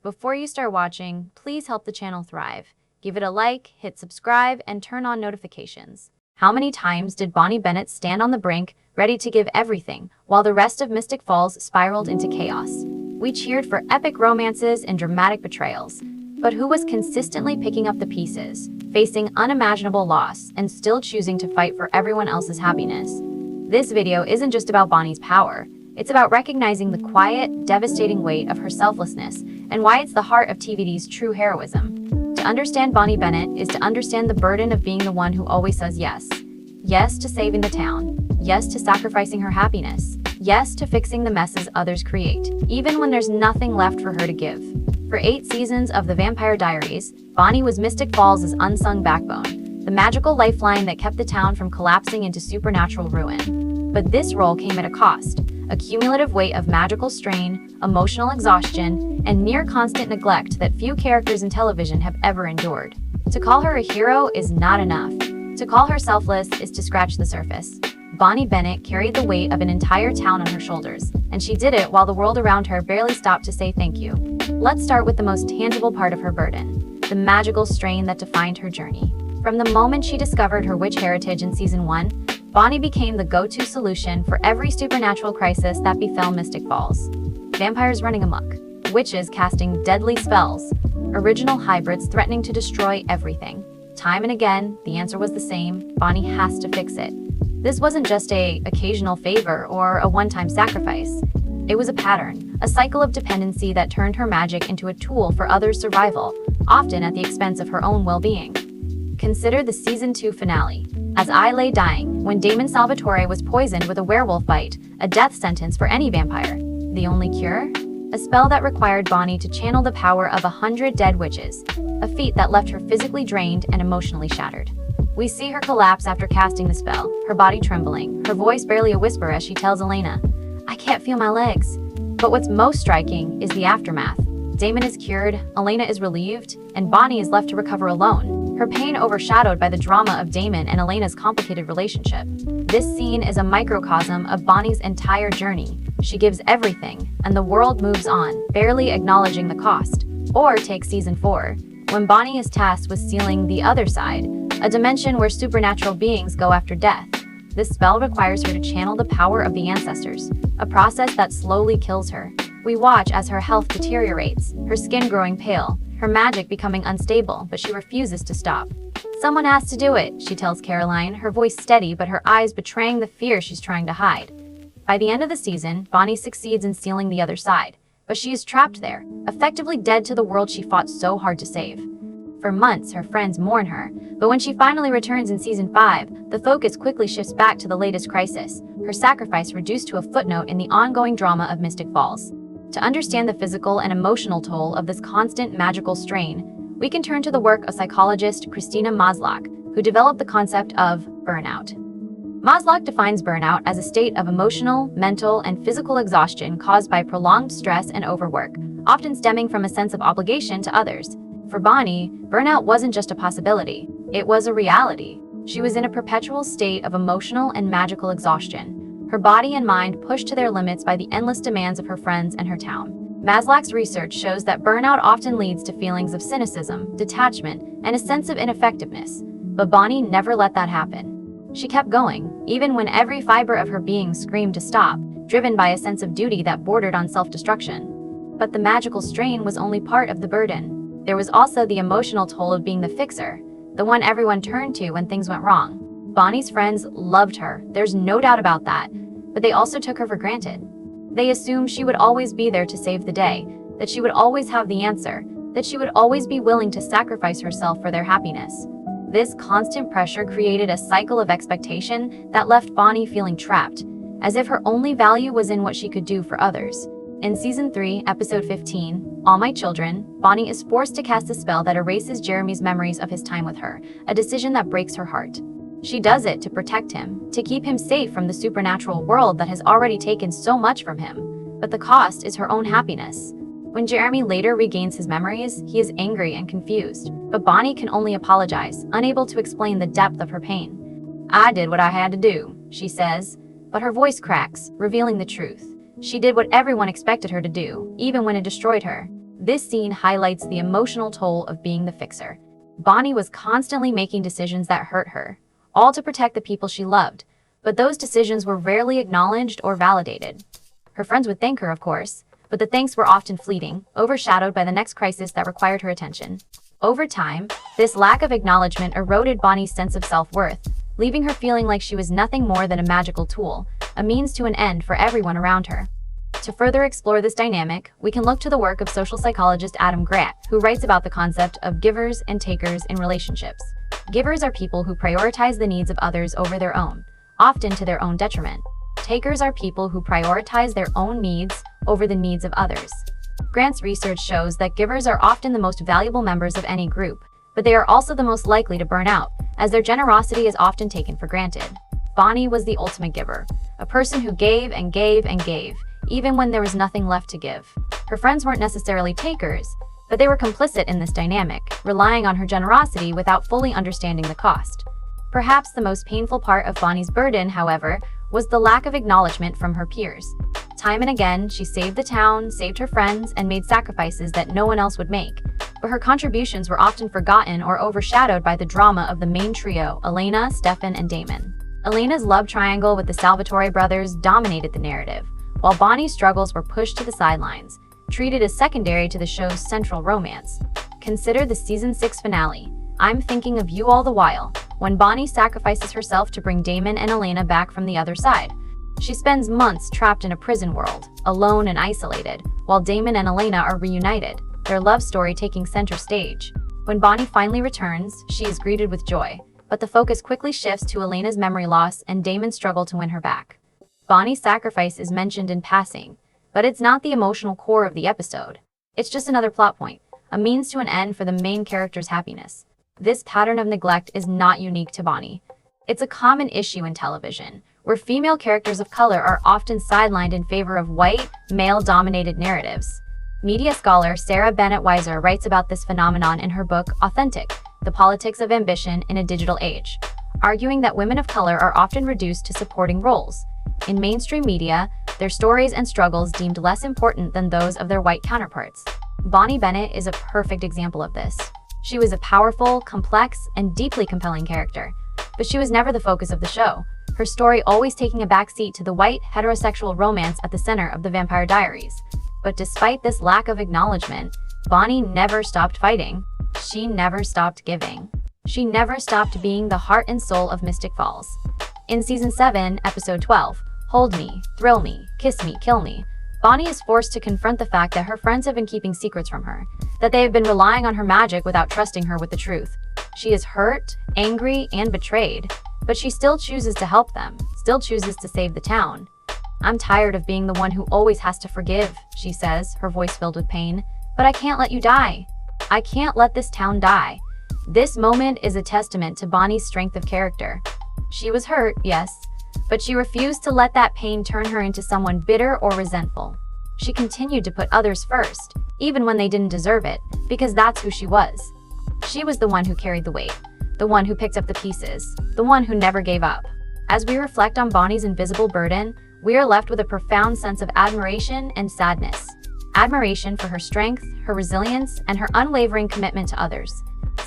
Before you start watching, please help the channel thrive. Give it a like, hit subscribe, and turn on notifications. How many times did Bonnie Bennett stand on the brink, ready to give everything, while the rest of Mystic Falls spiraled into chaos? We cheered for epic romances and dramatic betrayals. But who was consistently picking up the pieces, facing unimaginable loss, and still choosing to fight for everyone else's happiness? This video isn't just about Bonnie's power. It's about recognizing the quiet, devastating weight of her selflessness and why it's the heart of TVD's true heroism. To understand Bonnie Bennett is to understand the burden of being the one who always says yes. Yes to saving the town. Yes to sacrificing her happiness. Yes to fixing the messes others create, even when there's nothing left for her to give. For 8 seasons of The Vampire Diaries, Bonnie was Mystic Falls' unsung backbone, the magical lifeline that kept the town from collapsing into supernatural ruin. But this role came at a cost, a cumulative weight of magical strain, emotional exhaustion, and near-constant neglect that few characters in television have ever endured. To call her a hero is not enough. To call her selfless is to scratch the surface. Bonnie Bennett carried the weight of an entire town on her shoulders, and she did it while the world around her barely stopped to say thank you. Let's start with the most tangible part of her burden, the magical strain that defined her journey. From the moment she discovered her witch heritage in Season 1, Bonnie became the go-to solution for every supernatural crisis that befell Mystic Falls. Vampires running amok, witches casting deadly spells, original hybrids threatening to destroy everything. Time and again, the answer was the same: Bonnie has to fix it. This wasn't just an occasional favor or a one-time sacrifice. It was a pattern, a cycle of dependency that turned her magic into a tool for others' survival, often at the expense of her own well-being. Consider the Season 2 finale. As I Lay Dying, when Damon Salvatore was poisoned with a werewolf bite, a death sentence for any vampire. The only cure? A spell that required Bonnie to channel the power of 100 dead witches, a feat that left her physically drained and emotionally shattered. We see her collapse after casting the spell, her body trembling, her voice barely a whisper as she tells Elena, "I can't feel my legs." But what's most striking is the aftermath. Damon is cured, Elena is relieved, and Bonnie is left to recover alone, her pain overshadowed by the drama of Damon and Elena's complicated relationship. This scene is a microcosm of Bonnie's entire journey. She gives everything, and the world moves on, barely acknowledging the cost. Or take Season 4, when Bonnie is tasked with sealing the other side, a dimension where supernatural beings go after death. This spell requires her to channel the power of the ancestors, a process that slowly kills her. We watch as her health deteriorates, her skin growing pale, her magic becoming unstable, but she refuses to stop. "Someone has to do it," she tells Caroline, her voice steady but her eyes betraying the fear she's trying to hide. By the end of the season, Bonnie succeeds in sealing the other side, but she is trapped there, effectively dead to the world she fought so hard to save. For months, her friends mourn her, but when she finally returns in Season 5, the focus quickly shifts back to the latest crisis, her sacrifice reduced to a footnote in the ongoing drama of Mystic Falls. To understand the physical and emotional toll of this constant magical strain, we can turn to the work of psychologist Christina Maslach, who developed the concept of burnout. Maslach defines burnout as a state of emotional, mental, and physical exhaustion caused by prolonged stress and overwork, often stemming from a sense of obligation to others. For Bonnie, burnout wasn't just a possibility, it was a reality. She was in a perpetual state of emotional and magical exhaustion, her body and mind pushed to their limits by the endless demands of her friends and her town. Maslach's research shows that burnout often leads to feelings of cynicism, detachment, and a sense of ineffectiveness. But Bonnie never let that happen. She kept going, even when every fiber of her being screamed to stop, driven by a sense of duty that bordered on self-destruction. But the magical strain was only part of the burden. There was also the emotional toll of being the fixer, the one everyone turned to when things went wrong. Bonnie's friends loved her, there's no doubt about that, but they also took her for granted. They assumed she would always be there to save the day, that she would always have the answer, that she would always be willing to sacrifice herself for their happiness. This constant pressure created a cycle of expectation that left Bonnie feeling trapped, as if her only value was in what she could do for others. In Season 3, Episode 15, All My Children, Bonnie is forced to cast a spell that erases Jeremy's memories of his time with her, a decision that breaks her heart. She does it to protect him, to keep him safe from the supernatural world that has already taken so much from him. But the cost is her own happiness. When Jeremy later regains his memories, he is angry and confused, but Bonnie can only apologize, unable to explain the depth of her pain. "I did what I had to do," she says, but her voice cracks, revealing the truth. She did what everyone expected her to do, even when it destroyed her. This scene highlights the emotional toll of being the fixer. Bonnie was constantly making decisions that hurt her, all to protect the people she loved, but those decisions were rarely acknowledged or validated. Her friends would thank her, of course, but the thanks were often fleeting, overshadowed by the next crisis that required her attention. Over time, this lack of acknowledgement eroded Bonnie's sense of self-worth, leaving her feeling like she was nothing more than a magical tool, a means to an end for everyone around her. To further explore this dynamic, we can look to the work of social psychologist Adam Grant, who writes about the concept of givers and takers in relationships. Givers are people who prioritize the needs of others over their own, often to their own detriment. Takers are people who prioritize their own needs over the needs of others. Grant's research shows that givers are often the most valuable members of any group, but they are also the most likely to burn out, as their generosity is often taken for granted. Bonnie was the ultimate giver, a person who gave and gave and gave, even when there was nothing left to give. Her friends weren't necessarily takers, but they were complicit in this dynamic, relying on her generosity without fully understanding the cost. Perhaps the most painful part of Bonnie's burden, however, was the lack of acknowledgement from her peers. Time and again, she saved the town, saved her friends, and made sacrifices that no one else would make. But her contributions were often forgotten or overshadowed by the drama of the main trio, Elena, Stefan, and Damon. Elena's love triangle with the Salvatore brothers dominated the narrative, while Bonnie's struggles were pushed to the sidelines, treated as secondary to the show's central romance. Consider the season 6 finale, I'm Thinking of You All the While, when Bonnie sacrifices herself to bring Damon and Elena back from the other side. She spends months trapped in a prison world, alone and isolated, while Damon and Elena are reunited, their love story taking center stage. When Bonnie finally returns, she is greeted with joy, but the focus quickly shifts to Elena's memory loss and Damon's struggle to win her back. Bonnie's sacrifice is mentioned in passing, but it's not the emotional core of the episode. It's just another plot point, a means to an end for the main character's happiness. This pattern of neglect is not unique to Bonnie. It's a common issue in television, where female characters of color are often sidelined in favor of white, male-dominated narratives. Media scholar Sarah Bennett Weiser writes about this phenomenon in her book Authentic: The Politics of Ambition in a Digital Age, arguing that women of color are often reduced to supporting roles. In mainstream media, their stories and struggles deemed less important than those of their white counterparts. Bonnie Bennett is a perfect example of this. She was a powerful, complex, and deeply compelling character, but she was never the focus of the show, her story always taking a backseat to the white, heterosexual romance at the center of the Vampire Diaries. But despite this lack of acknowledgement, Bonnie never stopped fighting. She never stopped giving. She never stopped being the heart and soul of Mystic Falls. In Season 7, Episode 12, Hold Me, Thrill Me, Kiss Me, Kill Me, Bonnie is forced to confront the fact that her friends have been keeping secrets from her, that they have been relying on her magic without trusting her with the truth. She is hurt, angry, and betrayed, but she still chooses to help them, still chooses to save the town. I'm tired of being the one who always has to forgive, she says, her voice filled with pain, but I can't let you die. I can't let this town die. This moment is a testament to Bonnie's strength of character. She was hurt, yes, but she refused to let that pain turn her into someone bitter or resentful. She continued to put others first, even when they didn't deserve it, because that's who she was. She was the one who carried the weight, the one who picked up the pieces, the one who never gave up. As we reflect on Bonnie's invisible burden, we are left with a profound sense of admiration and sadness. Admiration for her strength, her resilience, and her unwavering commitment to others.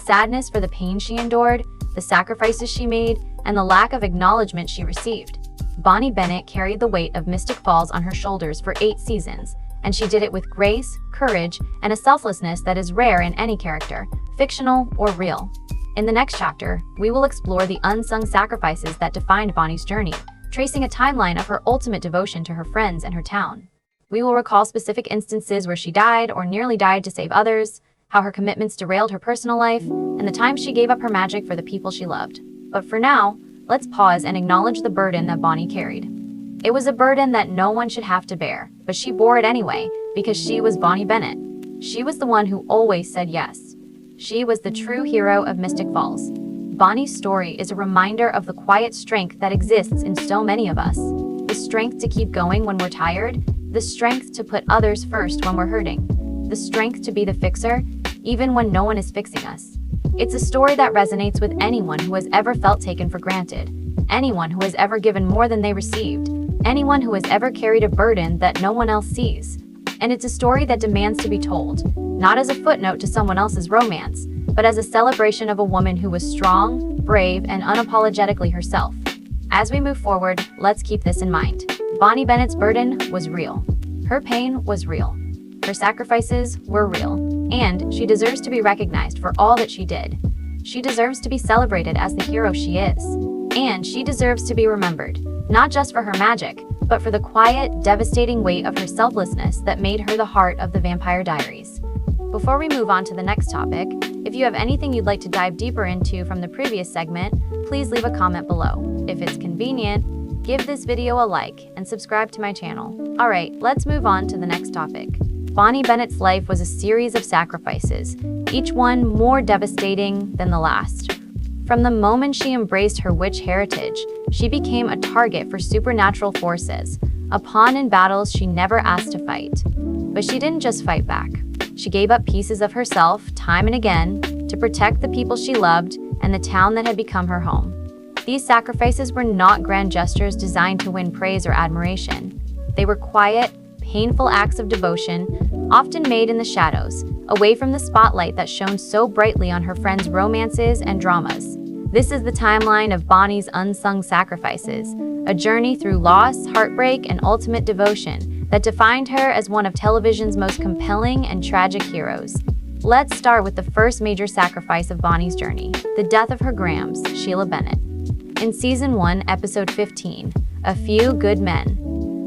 Sadness for the pain she endured, the sacrifices she made, and the lack of acknowledgement she received. Bonnie Bennett carried the weight of Mystic Falls on her shoulders for 8 seasons, and she did it with grace, courage, and a selflessness that is rare in any character, fictional or real. In the next chapter, we will explore the unsung sacrifices that defined Bonnie's journey, tracing a timeline of her ultimate devotion to her friends and her town. We will recall specific instances where she died or nearly died to save others, how her commitments derailed her personal life, and the times she gave up her magic for the people she loved. But for now, let's pause and acknowledge the burden that Bonnie carried. It was a burden that no one should have to bear, but she bore it anyway, because she was Bonnie Bennett. She was the one who always said yes. She was the true hero of Mystic Falls. Bonnie's story is a reminder of the quiet strength that exists in so many of us. The strength to keep going when we're tired, the strength to put others first when we're hurting, the strength to be the fixer, even when no one is fixing us. It's a story that resonates with anyone who has ever felt taken for granted, anyone who has ever given more than they received, anyone who has ever carried a burden that no one else sees. And it's a story that demands to be told, not as a footnote to someone else's romance, but as a celebration of a woman who was strong, brave, and unapologetically herself. As we move forward, let's keep this in mind. Bonnie Bennett's burden was real. Her pain was real. Her sacrifices were real. And she deserves to be recognized for all that she did. She deserves to be celebrated as the hero she is. And she deserves to be remembered, not just for her magic, but for the quiet, devastating weight of her selflessness that made her the heart of the Vampire Diaries. Before we move on to the next topic, if you have anything you'd like to dive deeper into from the previous segment, please leave a comment below. If it's convenient, give this video a like and subscribe to my channel. Alright, let's move on to the next topic. Bonnie Bennett's life was a series of sacrifices, each one more devastating than the last. From the moment she embraced her witch heritage, she became a target for supernatural forces, a pawn in battles she never asked to fight. But she didn't just fight back. She gave up pieces of herself, time and again, to protect the people she loved and the town that had become her home. These sacrifices were not grand gestures designed to win praise or admiration. They were quiet, painful acts of devotion, often made in the shadows, away from the spotlight that shone so brightly on her friends' romances and dramas. This is the timeline of Bonnie's unsung sacrifices, a journey through loss, heartbreak, and ultimate devotion that defined her as one of television's most compelling and tragic heroes. Let's start with the first major sacrifice of Bonnie's journey, the death of her Grams, Sheila Bennett. In Season 1, Episode 15, A Few Good Men,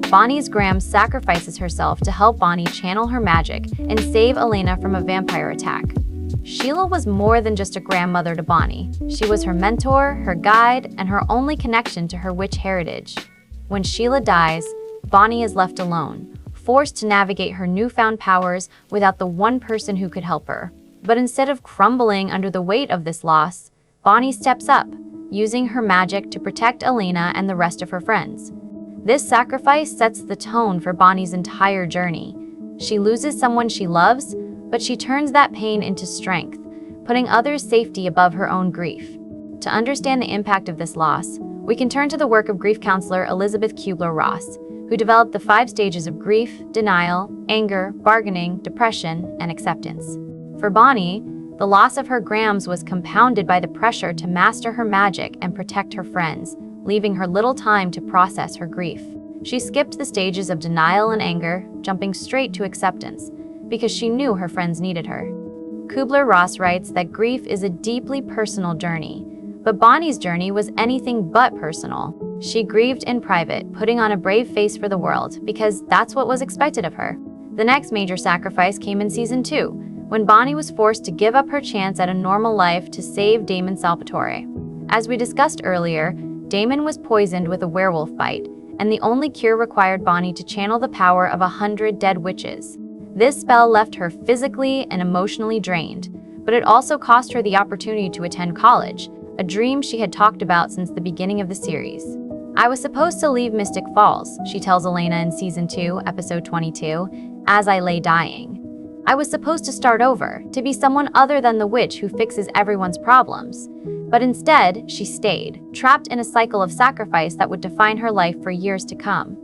Bonnie's Graham sacrifices herself to help Bonnie channel her magic and save Elena from a vampire attack. Sheila was more than just a grandmother to Bonnie. She was her mentor, her guide, and her only connection to her witch heritage. When Sheila dies, Bonnie is left alone, forced to navigate her newfound powers without the one person who could help her. But instead of crumbling under the weight of this loss, Bonnie steps up, using her magic to protect Elena and the rest of her friends. This sacrifice sets the tone for Bonnie's entire journey. She loses someone she loves, but she turns that pain into strength, putting others' safety above her own grief. To understand the impact of this loss, we can turn to the work of grief counselor Elizabeth Kubler-Ross, who developed the 5 stages of grief, denial, anger, bargaining, depression, and acceptance. For Bonnie, the loss of her Grams was compounded by the pressure to master her magic and protect her friends, leaving her little time to process her grief. She skipped the stages of denial and anger, jumping straight to acceptance, because she knew her friends needed her. Kubler-Ross writes that grief is a deeply personal journey, but Bonnie's journey was anything but personal. She grieved in private, putting on a brave face for the world, because that's what was expected of her. The next major sacrifice came in Season 2, when Bonnie was forced to give up her chance at a normal life to save Damon Salvatore. As we discussed earlier, Damon was poisoned with a werewolf bite, and the only cure required Bonnie to channel the power of 100 dead witches. This spell left her physically and emotionally drained, but it also cost her the opportunity to attend college, a dream she had talked about since the beginning of the series. "I was supposed to leave Mystic Falls," she tells Elena in Season 2, Episode 22, "as I lay dying. I was supposed to start over, to be someone other than the witch who fixes everyone's problems. But instead, she stayed, trapped in a cycle of sacrifice that would define her life for years to come."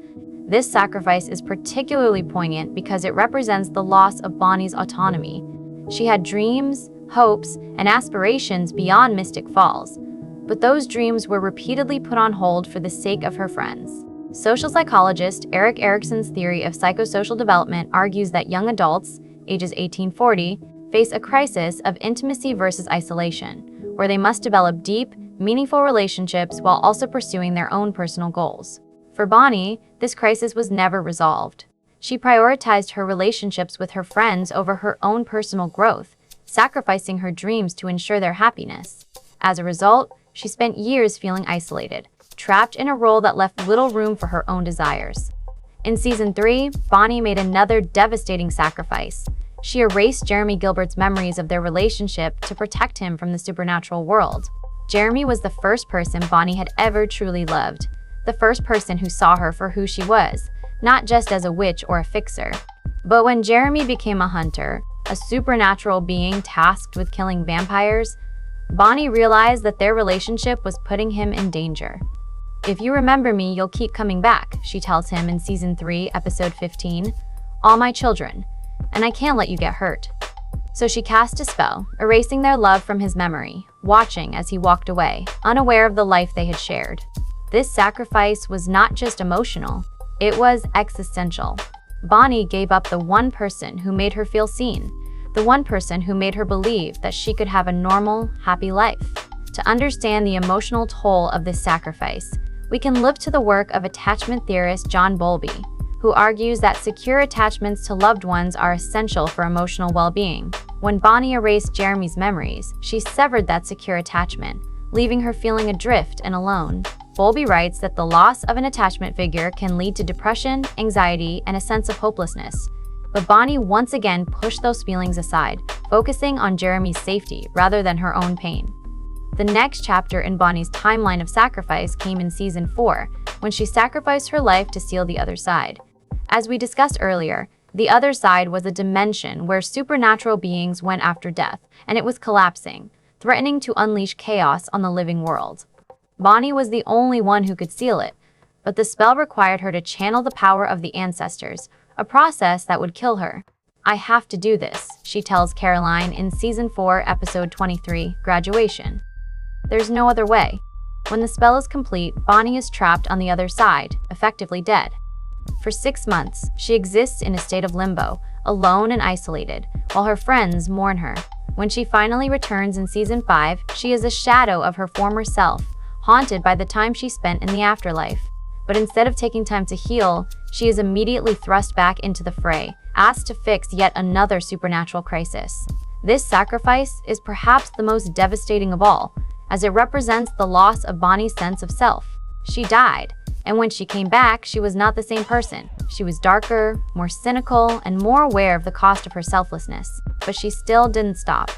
This sacrifice is particularly poignant because it represents the loss of Bonnie's autonomy. She had dreams, hopes, and aspirations beyond Mystic Falls, but those dreams were repeatedly put on hold for the sake of her friends. Social psychologist Erik Erikson's theory of psychosocial development argues that young adults, ages 18-40, face a crisis of intimacy versus isolation, where they must develop deep, meaningful relationships while also pursuing their own personal goals. For Bonnie, this crisis was never resolved. She prioritized her relationships with her friends over her own personal growth, sacrificing her dreams to ensure their happiness. As a result, she spent years feeling isolated, trapped in a role that left little room for her own desires. In Season 3, Bonnie made another devastating sacrifice. She erased Jeremy Gilbert's memories of their relationship to protect him from the supernatural world. Jeremy was the first person Bonnie had ever truly loved, the first person who saw her for who she was, not just as a witch or a fixer. But when Jeremy became a hunter, a supernatural being tasked with killing vampires, Bonnie realized that their relationship was putting him in danger. "If you remember me, you'll keep coming back," she tells him in Season 3, Episode 15. all my children, and I can't let you get hurt. So she cast a spell, erasing their love from his memory, watching as he walked away, unaware of the life they had shared. This sacrifice was not just emotional, it was existential. Bonnie gave up the one person who made her feel seen, the one person who made her believe that she could have a normal, happy life. To understand the emotional toll of this sacrifice, we can look to the work of attachment theorist John Bowlby, who argues that secure attachments to loved ones are essential for emotional well-being. When Bonnie erased Jeremy's memories, she severed that secure attachment, leaving her feeling adrift and alone. Bowlby writes that the loss of an attachment figure can lead to depression, anxiety, and a sense of hopelessness. But Bonnie once again pushed those feelings aside, focusing on Jeremy's safety rather than her own pain. The next chapter in Bonnie's timeline of sacrifice came in Season 4, when she sacrificed her life to seal the other side. As we discussed earlier, the other side was a dimension where supernatural beings went after death, and it was collapsing, threatening to unleash chaos on the living world. Bonnie was the only one who could seal it, but the spell required her to channel the power of the ancestors, a process that would kill her. "I have to do this," she tells Caroline in Season 4, Episode 23, Graduation. There's no other way. When the spell is complete, Bonnie is trapped on the other side, effectively dead. For 6 months, she exists in a state of limbo, alone and isolated, while her friends mourn her. When she finally returns in Season 5, she is a shadow of her former self, haunted by the time she spent in the afterlife. But instead of taking time to heal, she is immediately thrust back into the fray, asked to fix yet another supernatural crisis. This sacrifice is perhaps the most devastating of all, as it represents the loss of Bonnie's sense of self. She died, and when she came back, she was not the same person. She was darker, more cynical, and more aware of the cost of her selflessness. But she still didn't stop.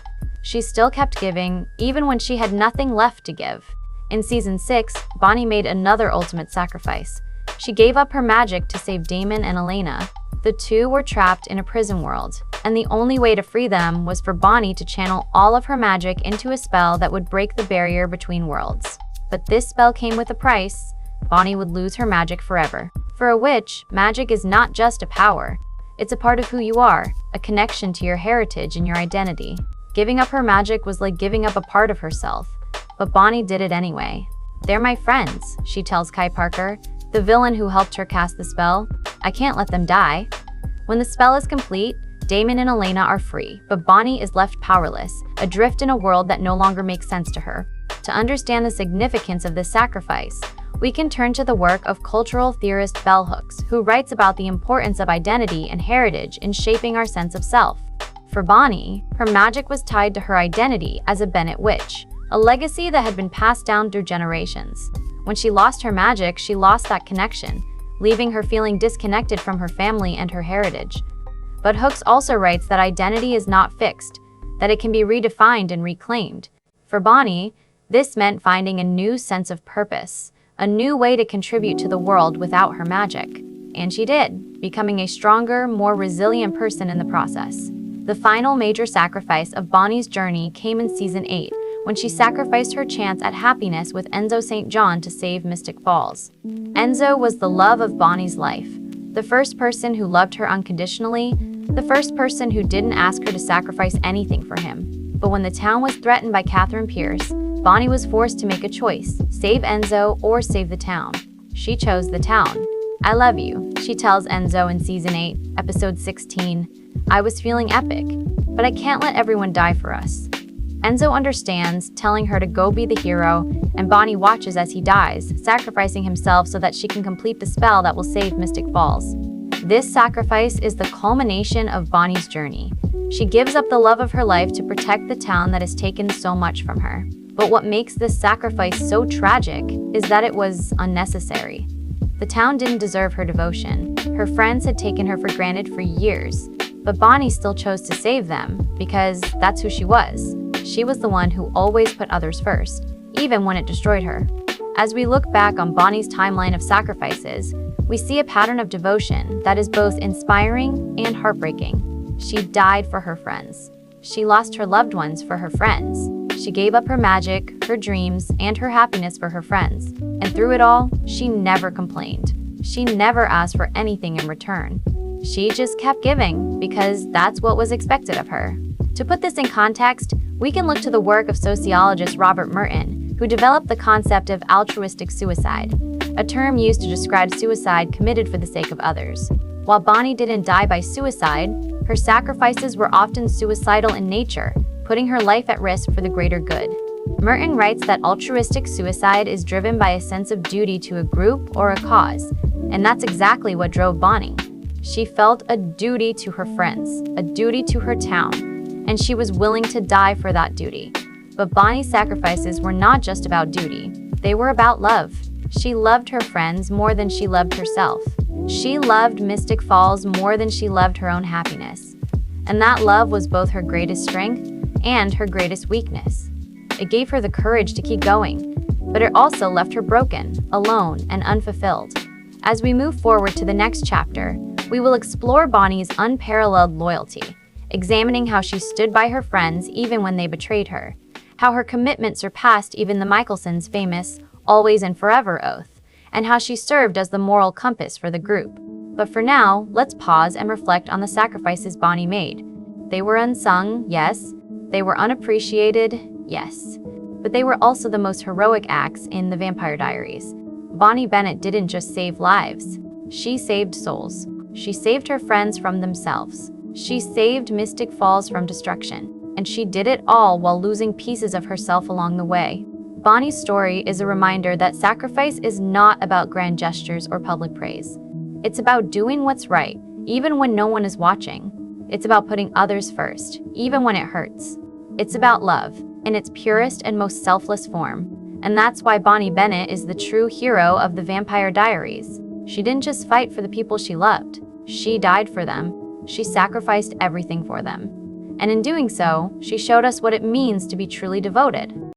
She still kept giving, even when she had nothing left to give. In Season 6, Bonnie made another ultimate sacrifice. She gave up her magic to save Damon and Elena. The two were trapped in a prison world, and the only way to free them was for Bonnie to channel all of her magic into a spell that would break the barrier between worlds. But this spell came with a price. Bonnie would lose her magic forever. For a witch, magic is not just a power. It's a part of who you are, a connection to your heritage and your identity. Giving up her magic was like giving up a part of herself. But Bonnie did it anyway. "They're my friends," she tells Kai Parker, the villain who helped her cast the spell. "I can't let them die." When the spell is complete, Damon and Elena are free, but Bonnie is left powerless, adrift in a world that no longer makes sense to her. To understand the significance of this sacrifice, we can turn to the work of cultural theorist Bell Hooks, who writes about the importance of identity and heritage in shaping our sense of self. For Bonnie, her magic was tied to her identity as a Bennett witch, a legacy that had been passed down through generations. When she lost her magic, she lost that connection, leaving her feeling disconnected from her family and her heritage. But Hooks also writes that identity is not fixed, that it can be redefined and reclaimed. For Bonnie, this meant finding a new sense of purpose, a new way to contribute to the world without her magic. And she did, becoming a stronger, more resilient person in the process. The final major sacrifice of Bonnie's journey came in Season 8, when she sacrificed her chance at happiness with Enzo St. John to save Mystic Falls. Enzo was the love of Bonnie's life, the first person who loved her unconditionally, the first person who didn't ask her to sacrifice anything for him. But when the town was threatened by Catherine Pierce, Bonnie was forced to make a choice: save Enzo or save the town. She chose the town. "I love you," she tells Enzo in Season 8, Episode 16. "I was feeling epic, but I can't let everyone die for us." Enzo understands, telling her to go be the hero, and Bonnie watches as he dies, sacrificing himself so that she can complete the spell that will save Mystic Falls. This sacrifice is the culmination of Bonnie's journey. She gives up the love of her life to protect the town that has taken so much from her. But what makes this sacrifice so tragic is that it was unnecessary. The town didn't deserve her devotion. Her friends had taken her for granted for years, but Bonnie still chose to save them because that's who she was. She was the one who always put others first, even when it destroyed her. As we look back on Bonnie's timeline of sacrifices, we see a pattern of devotion that is both inspiring and heartbreaking. She died for her friends. She lost her loved ones for her friends. She gave up her magic, her dreams, and her happiness for her friends. And through it all, she never complained. She never asked for anything in return. She just kept giving because that's what was expected of her. To put this in context, we can look to the work of sociologist Robert Merton, who developed the concept of altruistic suicide, a term used to describe suicide committed for the sake of others. While Bonnie didn't die by suicide, her sacrifices were often suicidal in nature, putting her life at risk for the greater good. Merton writes that altruistic suicide is driven by a sense of duty to a group or a cause, and that's exactly what drove Bonnie. She felt a duty to her friends, a duty to her town, and she was willing to die for that duty. But Bonnie's sacrifices were not just about duty, they were about love. She loved her friends more than she loved herself. She loved Mystic Falls more than she loved her own happiness. And that love was both her greatest strength and her greatest weakness. It gave her the courage to keep going, but it also left her broken, alone, and unfulfilled. As we move forward to the next chapter, we will explore Bonnie's unparalleled loyalty, examining how she stood by her friends even when they betrayed her, how her commitment surpassed even the Michelsons' famous always and forever oath, and how she served as the moral compass for the group. But for now, let's pause and reflect on the sacrifices Bonnie made. They were unsung, yes. They were unappreciated, yes. But they were also the most heroic acts in The Vampire Diaries. Bonnie Bennett didn't just save lives. She saved souls. She saved her friends from themselves. She saved Mystic Falls from destruction. And she did it all while losing pieces of herself along the way. Bonnie's story is a reminder that sacrifice is not about grand gestures or public praise. It's about doing what's right, even when no one is watching. It's about putting others first, even when it hurts. It's about love, in its purest and most selfless form. And that's why Bonnie Bennett is the true hero of The Vampire Diaries. She didn't just fight for the people she loved. She died for them. She sacrificed everything for them. And in doing so, she showed us what it means to be truly devoted.